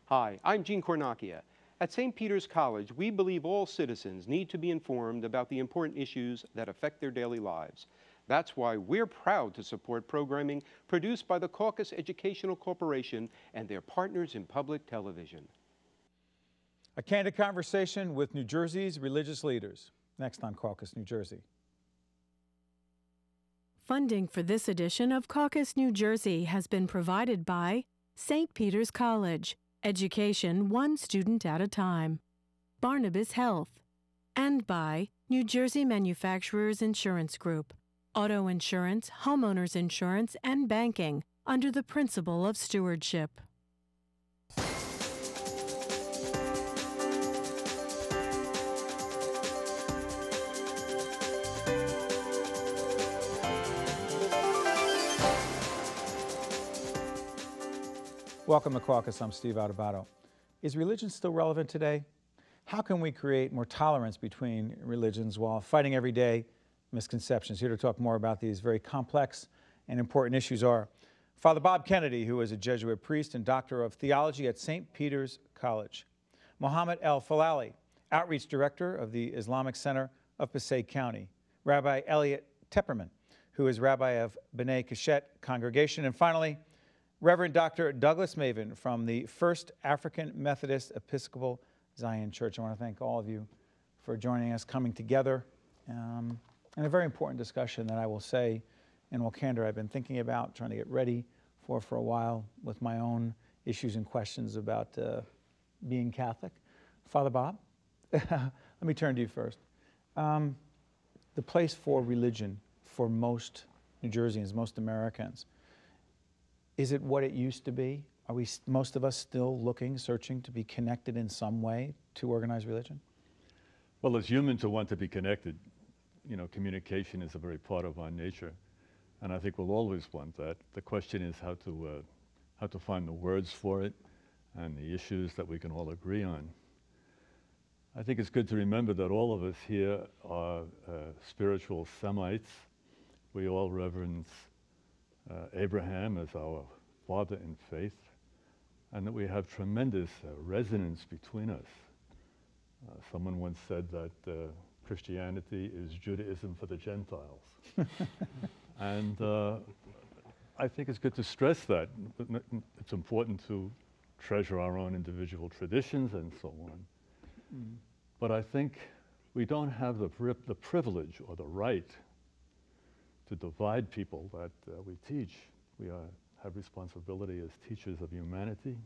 Hi, I'm Gene Cornacchia. At St. Peter's College, we believe all citizens need to be informed about the important issues that affect their daily lives. That's why we're proud to support programming produced by the Caucus Educational Corporation and their partners in public television. A candid conversation with New Jersey's religious leaders. Next on Caucus, New Jersey. Funding for this edition of Caucus, New Jersey has been provided by St. Peter's College, education one student at a time, Barnabas Health, and by New Jersey Manufacturers Insurance Group, auto insurance, homeowners insurance, and banking under the principle of stewardship. Welcome to Caucus. I'm Steve Audubato. Is religion still relevant today? How can we create more tolerance between religions while fighting every day misconceptions? Here to talk more about these very complex and important issues are Father Bob Kennedy, who is a Jesuit priest and Doctor of Theology at St. Peter's College, Mohammed El Falali, Outreach Director of the Islamic Center of Passaic County, Rabbi Elliot Tepperman, who is Rabbi of B'nai Keshet Congregation, and finally, Reverend Dr. Douglas Maven from the First African Methodist Episcopal Zion Church. I want to thank all of you for joining us, coming together, in a very important discussion that I will say in all candor I've been thinking about, trying to get ready for a while with my own issues and questions about being Catholic. Father Bob, let me turn to you first. The place for religion for most New Jerseyans, most Americans, is it what it used to be? Are we, most of us, still looking, searching to be connected in some way to organized religion? Well, it's human to want to be connected. You know, communication is a very part of our nature, and I think we'll always want that. The question is how to find the words for it and the issues that we can all agree on. I think it's good to remember that all of us here are spiritual Semites. We all reverence Abraham as our father in faith, and that we have tremendous resonance between us. Someone once said that Christianity is Judaism for the Gentiles. And I think it's good to stress that. It's important to treasure our own individual traditions and so on. But I think we don't have the privilege or the right to divide people that we teach. We have responsibility as teachers of humanity,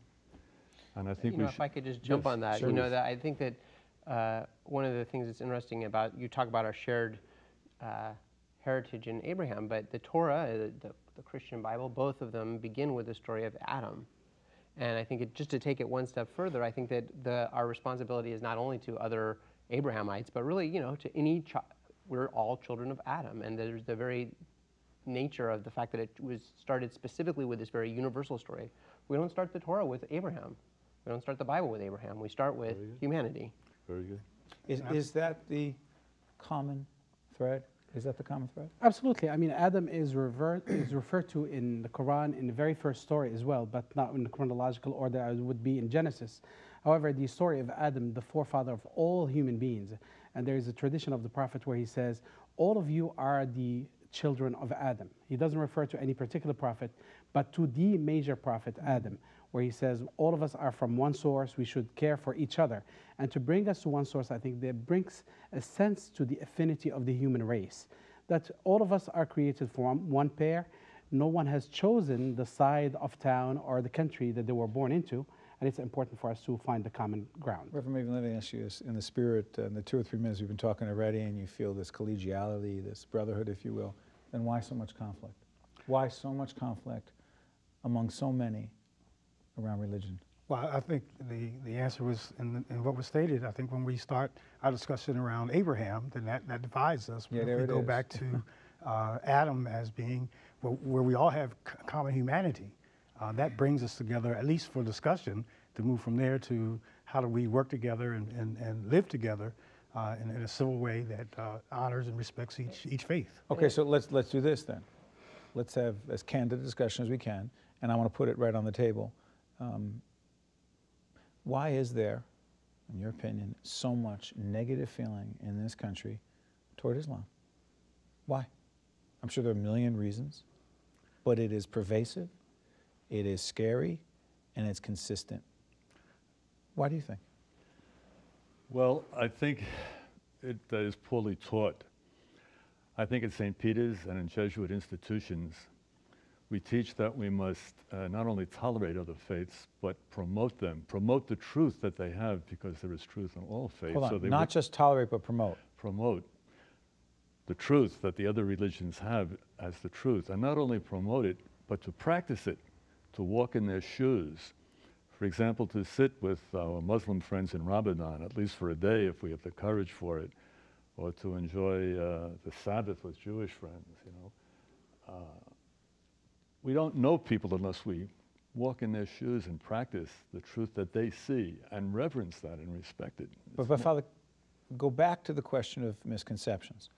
and I think if I could just jump on that, sure. that I think that one of the things that's interesting about, you talk about our shared heritage in Abraham, but the Torah, the Christian Bible, both of them begin with the story of Adam. And I think just to take it one step further, I think that our responsibility is not only to other Abrahamites, but really, to any child. We're all children of Adam, and there's the very nature of the fact that it was started specifically with this very universal story. We don't start the Torah with Abraham. We don't start the Bible with Abraham. We start with humanity. Very good. Is that the common thread? Is that the common thread? Absolutely. I mean, Adam is referred to in the Quran in the very first story as well, but not in the chronological order as would be in Genesis. However, the story of Adam, the forefather of all human beings, and there is a tradition of the Prophet where he says, all of you are the children of Adam. He doesn't refer to any particular prophet, but to the major prophet, Adam, where he says, all of us are from one source, we should care for each other. And to bring us to one source, I think that brings a sense to the affinity of the human race, that all of us are created from one pair. No one has chosen the side of town or the country that they were born into, and it's important for us to find the common ground. Reverend Maven, let me ask you this, in the spirit, in the 2 or 3 minutes we've been talking already, and you feel this collegiality, this brotherhood, if you will, then why so much conflict? Why so much conflict among so many around religion? Well, I think the answer was in what was stated. I think when we start our discussion around Abraham, then that divides us. Yeah, if we go back to Adam as being where we all have common humanity, that brings us together, at least for discussion, to move from there to how do we work together and live together in a civil way that honors and respects each faith. Okay, so let's do this then. Let's have as candid a discussion as we can, and I want to put it right on the table. Why is there, in your opinion, so much negative feeling in this country toward Islam? Why? I'm sure there are a million reasons, but it is pervasive, it is scary, and it's consistent. Why do you think? Well, I think it is poorly taught. I think at St. Peter's and in Jesuit institutions, we teach that we must not only tolerate other faiths, but promote them, promote the truth that they have, because there is truth in all faiths. Hold on, So they not just tolerate, but promote. promote the truth that the other religions have as the truth, and not only promote it, but to practice it, to walk in their shoes. For example, to sit with our Muslim friends in Ramadan, at least for a day if we have the courage for it, or to enjoy the Sabbath with Jewish friends, you know. We don't know people unless we walk in their shoes and practice the truth that they see and reverence that and respect it. But Father, go back to the question of misconceptions.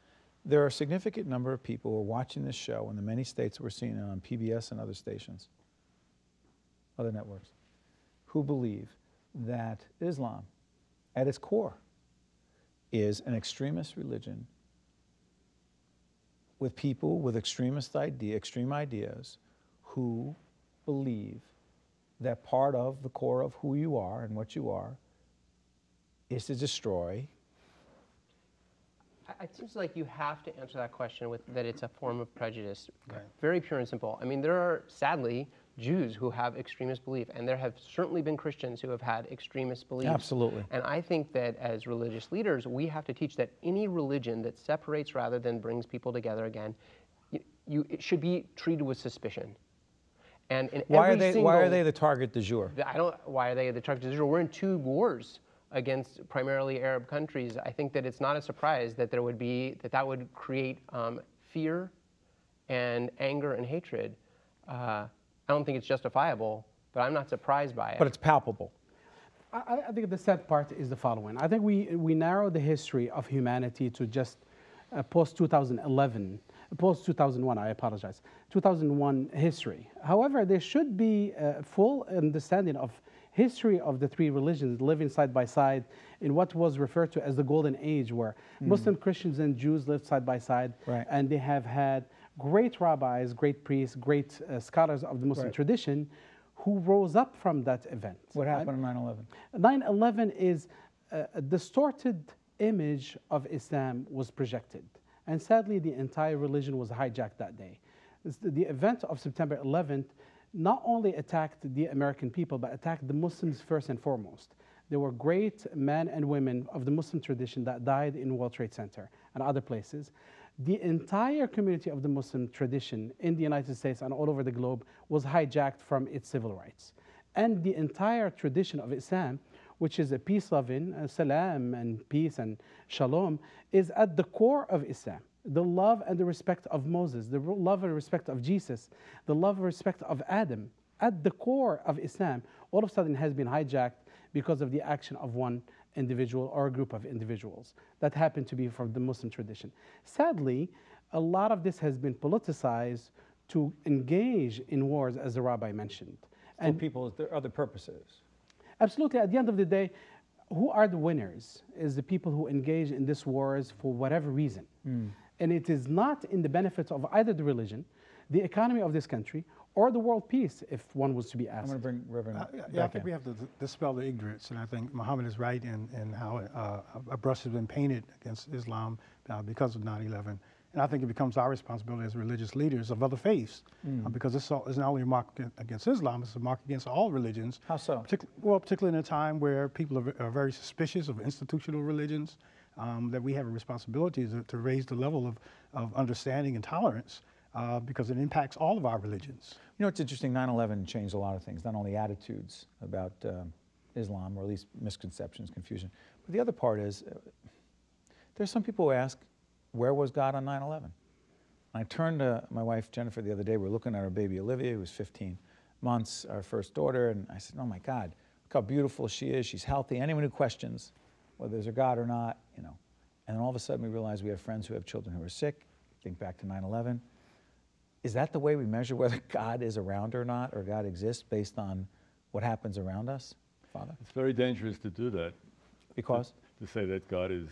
There are a significant number of people who are watching this show in the many states we're seeing it on PBS and other stations, other networks, who believe that Islam, at its core, is an extremist religion with people with extreme ideas who believe that part of the core of who you are and what you are is to destroy. It seems like you have to answer that question with that it's a form of prejudice. Right. Very pure and simple. I mean, there are, sadly, Jews who have extremist belief, and there have certainly been Christians who have had extremist beliefs. Absolutely. And I think that as religious leaders, we have to teach that any religion that separates rather than brings people together again, it should be treated with suspicion. And in Why every are they the target du jour? Why are they the target du jour? We're in 2 wars against primarily Arab countries. I think that it's not a surprise that there would be that would create fear and anger and hatred. I don't think it's justifiable, but I'm not surprised by it. But it's palpable. I think the sad part is the following. I think we narrow the history of humanity to just post-2011, post-2001, I apologize, 2001 history. However, there should be a full understanding of history of the 3 religions living side by side in what was referred to as the Golden Age, where Muslim, Christians, and Jews lived side by side, Right. and they have had great rabbis, great priests, great scholars of the Muslim Right. tradition who rose up from that event. What happened on 9/11? 9/11 is a distorted image of Islam was projected. And sadly, the entire religion was hijacked that day. The event of September 11th not only attacked the American people, but attacked the Muslims first and foremost. There were great men and women of the Muslim tradition that died in World Trade Center and other places. The entire community of the Muslim tradition in the United States and all over the globe was hijacked from its civil rights. And the entire tradition of Islam, which is a peace-loving, salam and peace and shalom, is at the core of Islam. The love and the respect of Moses, the love and respect of Jesus, the love and respect of Adam, at the core of Islam, all of a sudden has been hijacked because of the action of one individual or a group of individuals that happen to be from the Muslim tradition. Sadly, a lot of this has been politicized to engage in wars, as the rabbi mentioned. And people, there are other purposes. Absolutely. At the end of the day, who are the winners is the people who engage in these wars for whatever reason. And it is not in the benefit of either the religion, the economy of this country, or the world peace, if one was to be asked. I'm going to bring Reverend Yeah, I think we have to dispel the ignorance, and I think Muhammad is right in how a brush has been painted against Islam because of 9/11. And I think it becomes our responsibility as religious leaders of other faiths, because it's not only a mark against Islam, it's a mark against all religions. How so? Particularly in a time where people are very suspicious of institutional religions, that we have a responsibility to raise the level of understanding and tolerance, because it impacts all of our religions. You know, it's interesting, 9/11 changed a lot of things, not only attitudes about Islam, or at least misconceptions, confusion, but the other part is, there's some people who ask, where was God on 9/11? I turned to my wife, Jennifer, the other day. We were looking at our baby, Olivia, who was 15 months, our first daughter, and I said, oh my God, look how beautiful she is. She's healthy. Anyone who questions whether there's a God or not, you know. And then all of a sudden we realize we have friends who have children who are sick. Think back to 9/11. Is that the way we measure whether God is around or not, or God exists based on what happens around us? Father? It's very dangerous to do that. Because? To say that God is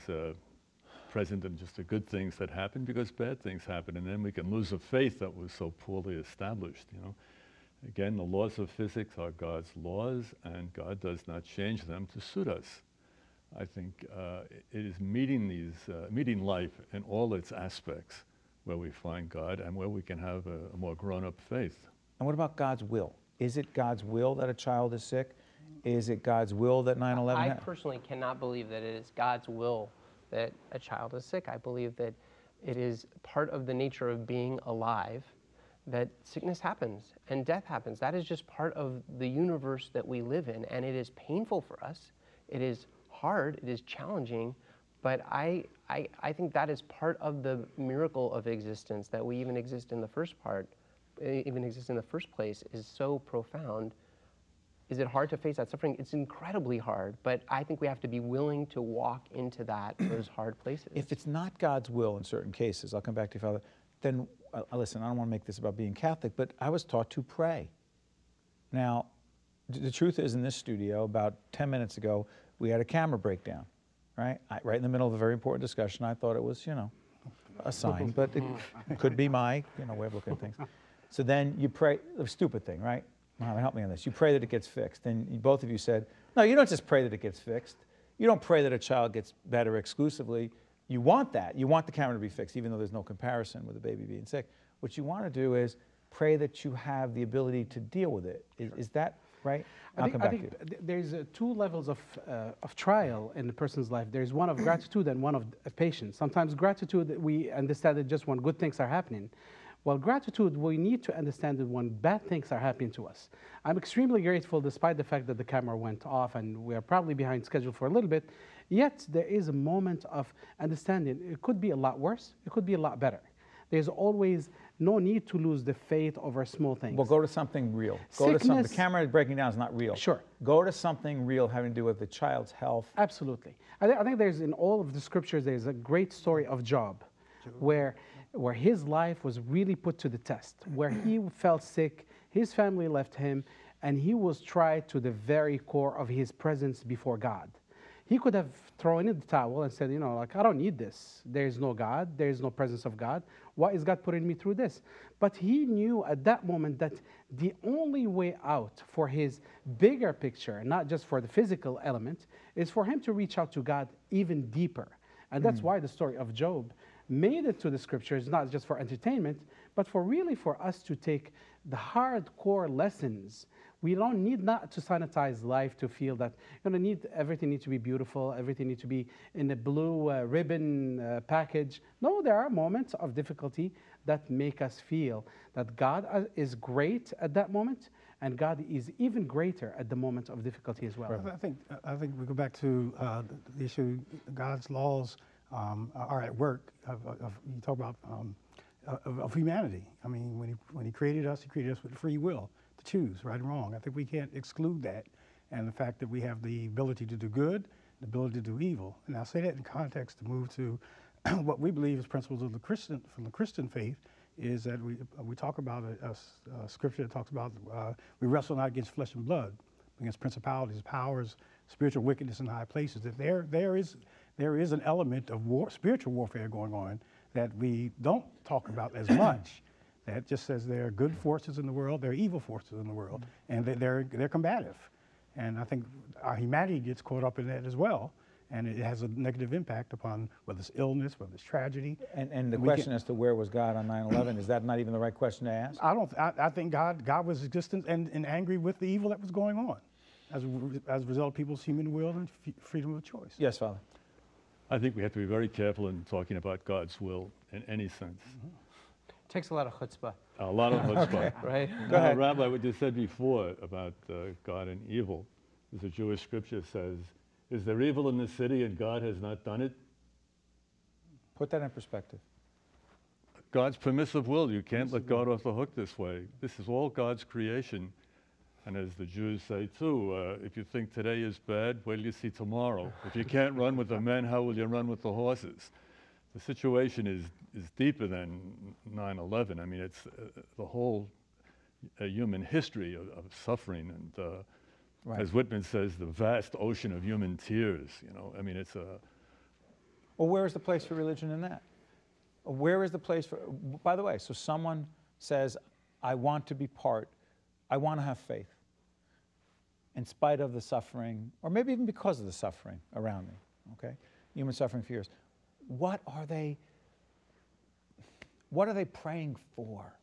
present in just the good things that happen, because bad things happen, and then we can lose a faith that was so poorly established, you know. Again, the laws of physics are God's laws, and God does not change them to suit us. I think it is meeting life in all its aspects where we find God and where we can have a more grown-up faith. And what about God's will? Is it God's will that a child is sick? Is it God's will that 9/11 I happened? personally cannot believe that it is God's will that a child is sick. I believe that it is part of the nature of being alive that sickness happens and death happens. That is just part of the universe that we live in, and it is painful for us. It is hard, it is challenging, but I think that is part of the miracle of existence, that we even exist in the first place is so profound. Is it hard to face that suffering? It's incredibly hard, but I think we have to be willing to walk into those hard places. If it's not God's will in certain cases, I'll come back to you, Father, then, listen, I don't want to make this about being Catholic, but I was taught to pray. Now, the truth is, in this studio, about 10 minutes ago, we had a camera breakdown, right? Right in the middle of a very important discussion. I thought it was, you know, a sign, but it could be my, you know, way of looking at things. So then you pray, a stupid thing, right? Mohammed, help me on this. You pray that it gets fixed. And both of you said, no, you don't just pray that it gets fixed. You don't pray that a child gets better exclusively. You want that. You want the camera to be fixed, even though there's no comparison with a baby being sick. What you want to do is pray that you have the ability to deal with it. Is that right? I think there's two levels of trial in a person's life. There's one of gratitude and one of patience. Sometimes gratitude, we understand that just when good things are happening. Well, gratitude, we need to understand that when bad things are happening to us. I'm extremely grateful, despite the fact that the camera went off and we are probably behind schedule for a little bit, yet there is a moment of understanding. It could be a lot worse, it could be a lot better. There's always no need to lose the faith over small things. Well, go to something real. Go to something. The camera breaking down is not real. Sure. Go to something real having to do with the child's health. Absolutely. I think there's, in all of the scriptures, there's a great story of Job, where his life was really put to the test, where he felt sick, his family left him, and he was tried to the very core of his presence before God. He could have thrown in the towel and said, you know, like, I don't need this. There's no God. There's no presence of God. Why is God putting me through this? But he knew at that moment that the only way out for his bigger picture, not just for the physical element, is for him to reach out to God even deeper. And that's why the story of Job made it to the scriptures, not just for entertainment, but for really for us to take the hardcore lessons. We don't need not to sanitize life to feel that everything needs to be beautiful, everything needs to be in a blue ribbon package. No, there are moments of difficulty that make us feel that God is great at that moment, and God is even greater at the moment of difficulty as well. I think we go back to the issue. God's laws are at work. You talk about of humanity. I mean, when he created us with free will to choose right and wrong. I think we can't exclude that, and the fact that we have the ability to do good, the ability to do evil. And I say that in context to move to what we believe is principles of from the Christian faith, is that we talk about a scripture that talks about we wrestle not against flesh and blood, against principalities, powers, spiritual wickedness in high places. That there is an element of spiritual warfare going on that we don't talk about as much. That just says there are good forces in the world, there are evil forces in the world, and they're combative. And I think our humanity gets caught up in that as well, and it has a negative impact upon whether it's illness, whether it's tragedy. And the question as to where was God on 9/11, is that not even the right question to ask? I think God was existent and angry with the evil that was going on as a result of people's human will and freedom of choice. Yes, Father. I think we have to be very careful in talking about God's will in any sense. Takes a lot of chutzpah. A lot of chutzpah. Right? Go ahead. Rabbi, what you said before about God and evil, there's a Jewish scripture says, is there evil in the city and God has not done it? Put that in perspective. God's permissive will. You can't let God off the hook this way. This is all God's creation. And as the Jews say too, if you think today is bad, wait till you see tomorrow. If you can't run with the men, how will you run with the horses? The situation is deeper than 9/11. I mean, it's the whole human history of suffering and Right. As Whitman says, the vast ocean of human tears, you know. I mean, it's a... Well, where is the place for religion in that? Where is the place for, by the way, so someone says, I want to be part, I want to have faith, in spite of the suffering, or maybe even because of the suffering around me, okay? Human suffering for years. What are they praying for?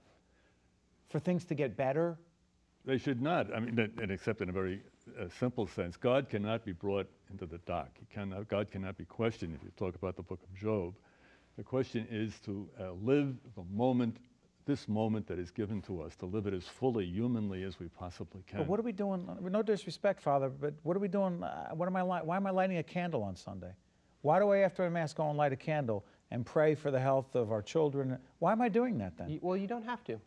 For things to get better? They should not. I mean, and except in a very simple sense. God cannot be brought into the dock. God cannot be questioned if you talk about the book of Job. The question is to live the moment, this moment that is given to us, to live it as fully humanly as we possibly can. But what are we doing? No disrespect, Father, but what are we doing? Why am I lighting a candle on Sunday? Why do I, after a Mass, go and light a candle and pray for the health of our children? Why am I doing that then? Well, you don't have to.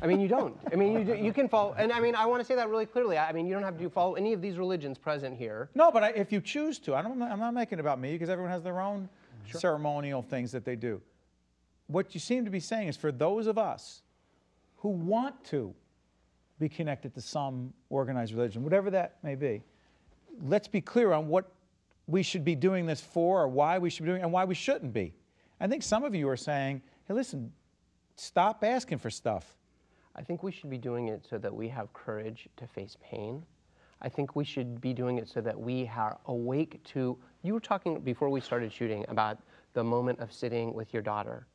I mean, you don't. I mean, you can follow, and I mean, I want to say that really clearly. I mean, you don't have to follow any of these religions present here. No, but if you choose to, I'm not making it about me, because everyone has their own ceremonial things that they do. What you seem to be saying is, for those of us who want to be connected to some organized religion, whatever that may be, let's be clear on what we should be doing this for, or why we should be doing it, and why we shouldn't be. I think some of you are saying, hey, listen, stop asking for stuff. I think we should be doing it so that we have courage to face pain. I think we should be doing it so that we are awake to, you were talking before we started shooting about the moment of sitting with your daughter.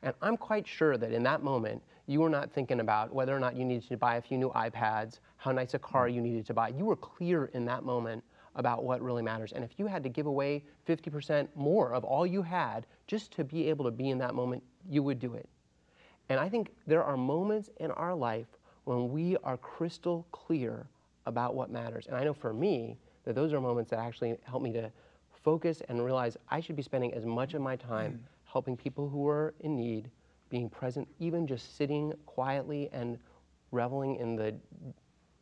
And I'm quite sure that in that moment, you were not thinking about whether or not you needed to buy a few new iPads, how nice a car you needed to buy. You were clear in that moment about what really matters. And if you had to give away 50% more of all you had just to be able to be in that moment, you would do it. And I think there are moments in our life when we are crystal clear about what matters. And I know for me that those are moments that actually help me to focus and realize I should be spending as much of my time helping people who are in need, being present, even just sitting quietly and reveling in the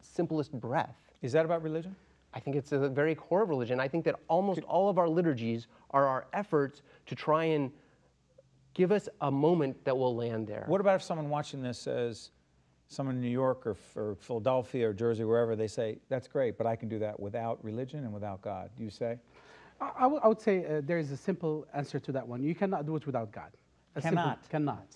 simplest breath. Is that about religion? I think it's the very core of religion. I think that almost all of our liturgies are our efforts to try and give us a moment that will land there. What about if someone watching this says, someone in New York or Philadelphia or Jersey, wherever, they say, that's great, but I can do that without religion and without God? Do you say? I would say there is a simple answer to that one. You cannot do it without God. Cannot. Cannot.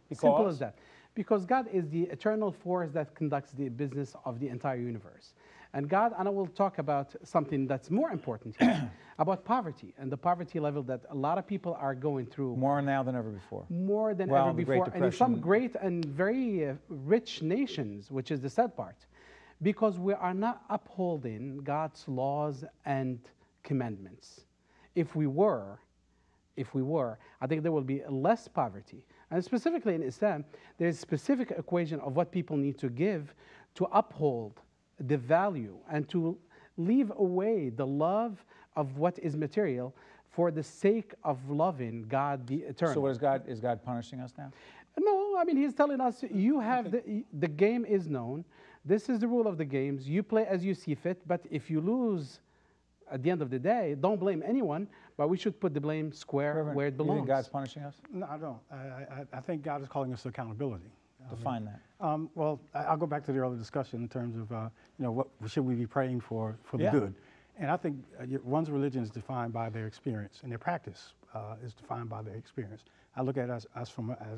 Because? Simple as that. Because God is the eternal force that conducts the business of the entire universe. And God, and I will talk about something that's more important here, about poverty and the poverty level that a lot of people are going through. More now than ever before. More than well, ever before. And in some great and very rich nations, which is the sad part, because we are not upholding God's laws and commandments. If we were, I think there will be less poverty. And specifically in Islam, there's a specific equation of what people need to give to uphold the value and to leave away the love of what is material for the sake of loving God the eternal. So what is God punishing us now? No, I mean, he's telling us, you have the game is known. This is the rule of the games. You play as you see fit, but if you lose at the end of the day, don't blame anyone, but we should put the blame square where it belongs. You think God's punishing us? No, I don't. I think God is calling us to accountability. Define that. Well, I'll go back to the earlier discussion in terms of, what should we be praying for the good? And I think one's religion is defined by their experience, and their practice is defined by their experience. I look at us as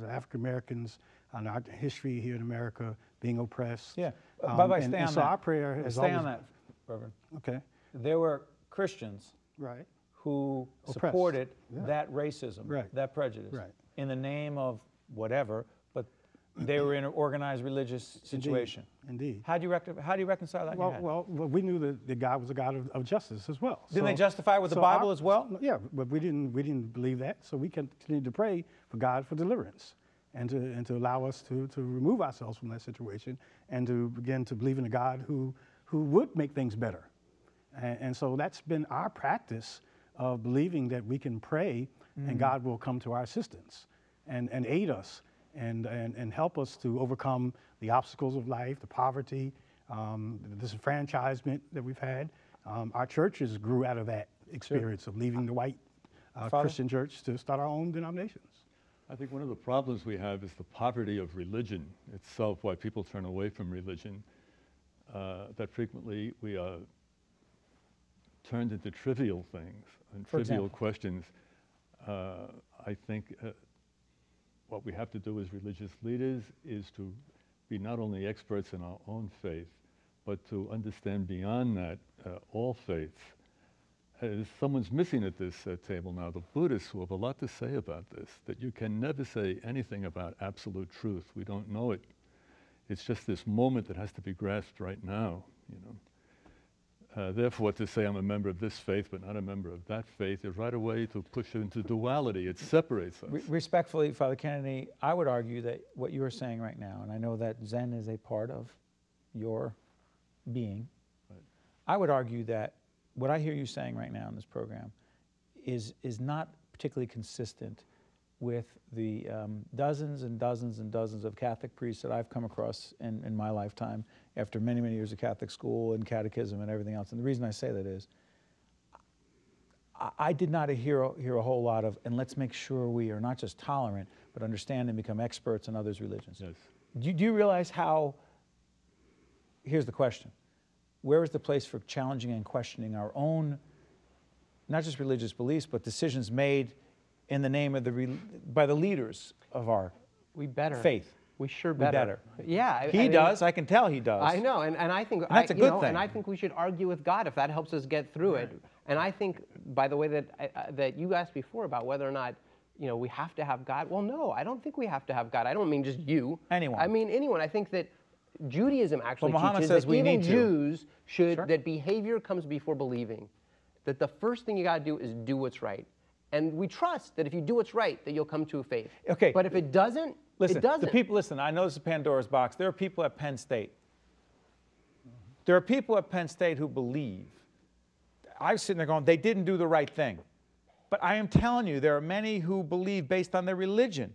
African Americans and our history here in America, being oppressed. Yeah. By the way, stay on so that. our prayer is stay on that, Reverend. Okay. There were Christians who supported that racism, that prejudice, in the name of whatever, but they were in an organized religious situation. Indeed. How do you reconcile that? Well, we knew that God was a God of justice as well. Didn't they justify it with the Bible as well? Yeah, but we didn't believe that, so we continued to pray for God for deliverance, and to allow us to remove ourselves from that situation, and to begin to believe in a God who would make things better. And so that's been our practice of believing that we can pray and God will come to our assistance and aid us and help us to overcome the obstacles of life, the poverty, the disenfranchisement that we've had. Our churches grew out of that experience of leaving the white Christian church to start our own denominations. I think one of the problems we have is the poverty of religion itself, why people turn away from religion. that frequently we are turned into trivial things and For trivial example? questions. I think what we have to do as religious leaders is to be not only experts in our own faith, but to understand beyond that all faiths. Someone's missing at this table now, the Buddhists, who have a lot to say about this, that you can never say anything about absolute truth. We don't know it. It's just this moment that has to be grasped right now, you know. Therefore, to say I'm a member of this faith but not a member of that faith is right away to push into duality. It separates us. Respectfully, Father Kennedy, I would argue that what you are saying right now, and I know that Zen is a part of your being, Right. I would argue that what I hear you saying right now in this program is not particularly consistent with the dozens and dozens and dozens of Catholic priests that I've come across in my lifetime after many, many years of Catholic school and catechism and everything else. And the reason I say that is I did not hear a whole lot of, and let's make sure we are not just tolerant, but understand and become experts in others' religions. Yes. Do you realize how, here's the question, where is the place for challenging and questioning our own, not just religious beliefs, but decisions made in the name of by the leaders of our faith? We sure better. Yeah. He does. I can tell he does. I know, and I think that's a good thing. And I think we should argue with God if that helps us get through it. And I think, by the way, that you asked before about whether or not we have to have God. Well, no, I don't think we have to have God. I don't mean just you. Anyone. I mean anyone. I think that Judaism actually Muhammad teaches says that we even need to. Jews should, Sure. that behavior comes before believing. That the first thing you got to do is do what's right. And we trust that if you do what's right, that you'll come to a faith. Okay. But if it doesn't, Listen, it doesn't. Listen, I know this is Pandora's box. There are people at Penn State. There are people at Penn State who believe. I was sitting there going, they didn't do the right thing. But I am telling you, there are many who believe based on their religion,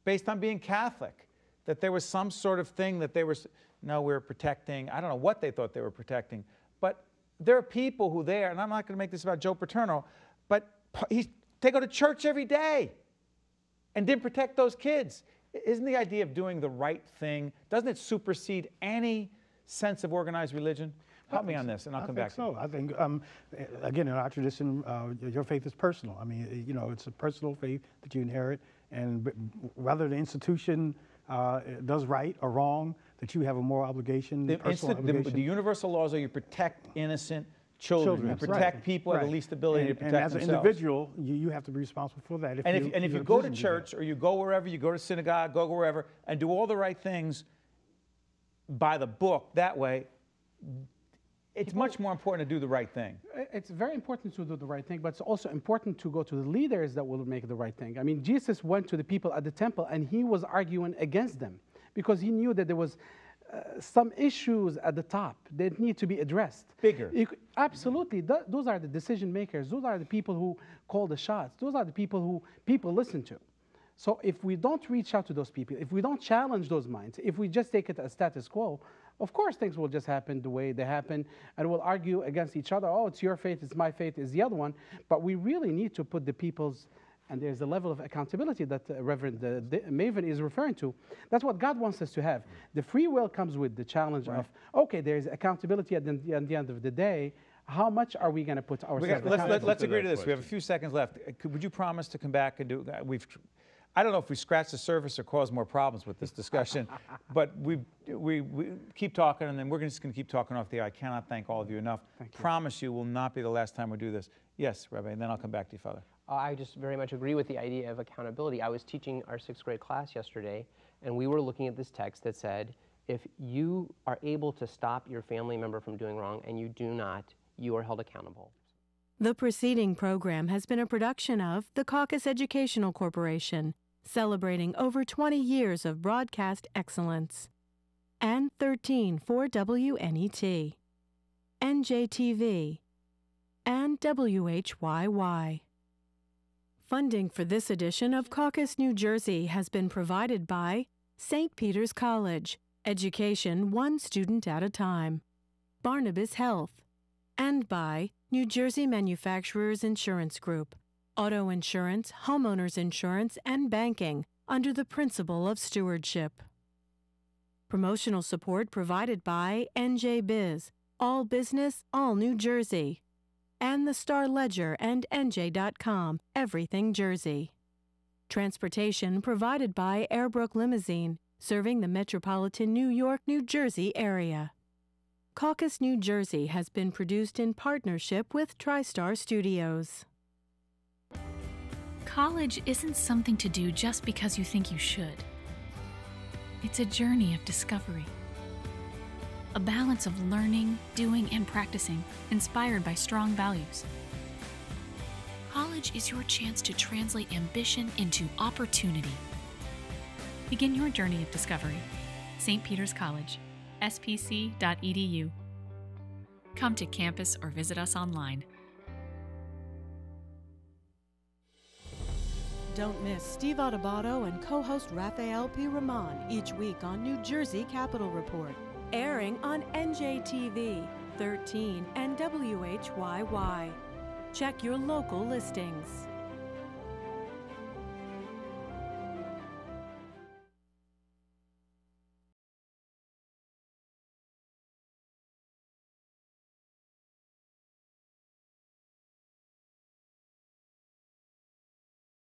based on being Catholic, that there was some sort of thing that they were, no, we're protecting. I don't know what they thought they were protecting. But there are people who there, and I'm not going to make this about Joe Paterno, but they go to church every day and didn't protect those kids. Isn't the idea of doing the right thing, doesn't it supersede any sense of organized religion? Help me on this, and I'll come back. So I think, again, in our tradition, your faith is personal. I mean, it's a personal faith that you inherit, and whether the institution does right or wrong, that you have a moral obligation, personal obligation. The universal laws are you protect innocent children. You protect people who have the least ability to protect themselves. And as an individual, you have to be responsible for that. If you go to church or you go wherever, you go to synagogue, go wherever, and do all the right things by the book that way, it's much more important to do the right thing. It's very important to do the right thing, but it's also important to go to the leaders that will make the right thing. I mean, Jesus went to the people at the temple and he was arguing against them because he knew that there was some issues at the top that need to be addressed. Bigger. Absolutely. Those are the decision makers. Those are the people who call the shots. Those are the people who people listen to. So if we don't reach out to those people, if we don't challenge those minds, if we just take it as status quo, of course things will just happen the way they happen, and we'll argue against each other. Oh, it's your faith, it's my faith, it's the other one. But we really need to put the people's, and there's a level of accountability that Reverend Maven is referring to. That's what God wants us to have. The free will comes with the challenge of, okay, there's accountability at the end of the day. How much are we going to put ourselves? Let's agree to this. We have a few seconds left. Would you promise to come back and do? I don't know if we scratched the surface or caused more problems with this discussion, but we keep talking, and then we're just going to keep talking off the air. I cannot thank all of you enough. Promise you will not be the last time we do this. Yes, Rabbi, and then I'll come back to you, Father. I just very much agree with the idea of accountability. I was teaching our 6th grade class yesterday, and we were looking at this text that said, if you are able to stop your family member from doing wrong and you do not, you are held accountable. The preceding program has been a production of the Caucus Educational Corporation, celebrating over 20 years of broadcast excellence. And 13 for WNET, NJTV, and WHYY. Funding for this edition of Caucus, New Jersey has been provided by St. Peter's College, education one student at a time, Barnabas Health, and by New Jersey Manufacturers Insurance Group, auto insurance, homeowners insurance, and banking under the principle of stewardship. Promotional support provided by NJ Biz, all business, all New Jersey, and the Star Ledger and NJ.com, everything Jersey. Transportation provided by Airbrook Limousine, serving the metropolitan New York, New Jersey area. Caucus, New Jersey has been produced in partnership with TriStar Studios. College isn't something to do just because you think you should. It's a journey of discovery. A balance of learning, doing, and practicing, inspired by strong values. College is your chance to translate ambition into opportunity. Begin your journey of discovery. St. Peter's College, spc.edu. Come to campus or visit us online. Don't miss Steve Audubato and co-host Raphael P. Rahman each week on New Jersey Capitol Report, airing on NJTV, 13, and WHYY. Check your local listings.